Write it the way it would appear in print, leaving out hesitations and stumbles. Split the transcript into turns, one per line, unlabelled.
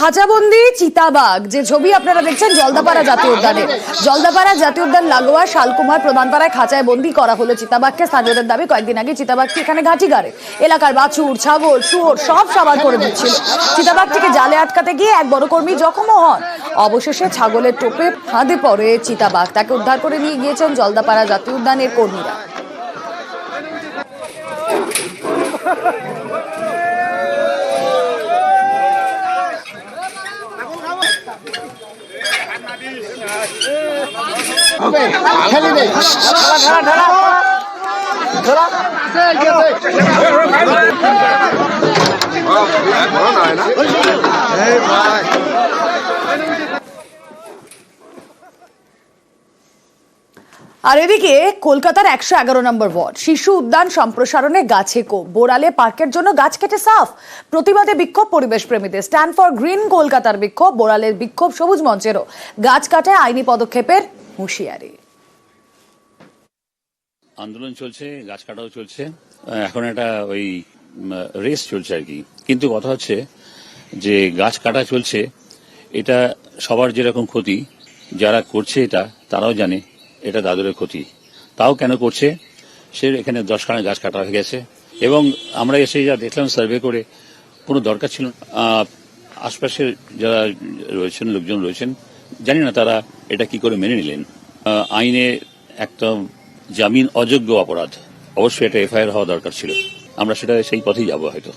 খাঁচাবন্দি চিতাবাঘ যে ছবি আপনারা দেখছেন জলদাপাড়া জাতীয় উদ্যানে। জলদাপাড়া জাতীয় উদ্যান লাগোয়া শালকুমার প্রধানপাড়ায় খাঁচায় বন্দি করা হলো চিতাবাঘকে। স্থানীয়দের দাবি কয়েকদিন আগে চিতাবাঘটি এখানে ঘাঁটি গাড়ে। এলাকার বাছুর, ছাগল, শুয়োর সব সাবার করে দিচ্ছিল। চিতাবাঘটিকে জালে আটকাতে গিয়ে এক বড় কর্মী জখমও হন। অবশেষে ছাগলের টোপে ফাঁদে পড়ে চিতাবাঘ। তাকে উদ্ধার করে নিয়ে গিয়েছেন জলদাপাড়া জাতীয় উদ্যানের কর্মীরা। আর এদিকে কলকাতার 111 নম্বর ওয়ার্ড শিশু উদ্যান সম্প্রসারণে গাছে কোপ। বোড়ালে পার্কের জন্য গাছ কেটে সাফ। প্রতিবাদে বিক্ষোভ পরিবেশ প্রেমীদের। স্ট্যান্ড ফর গ্রিন কলকাতার বিক্ষোভ, বোড়ালের বিক্ষোভ সবুজ মঞ্চেরও। গাছ কাটায় আইনি পদক্ষেপের হুঁশিয়ারি।
আন্দোলন চলছে, গাছ কাটাও চলছে, এখন একটা ওই রেস চলছে আর কি। কিন্তু কথা হচ্ছে যে গাছ কাটা চলছে, এটা সবার যেরকম ক্ষতি, যারা করছে এটা তারাও জানে এটা তাদের ক্ষতি। তাও কেন করছে, সে এখানে 10 খানা গাছ কাটা হয়ে গেছে এবং আমরা এসে যা দেখলাম সার্ভে করে, কোনো দরকার ছিল না। আশপাশের যারা রয়েছেন, লোকজন রয়েছেন, জানি না তারা এটা কি করে মেনে নিলেন। আইনে একটা জামিন অযোগ্য অপরাধ, অবশ্যই এটা এফআইআর হওয়া দরকার ছিল। আমরা সেটা সেই পথেই যাবো হয়তো।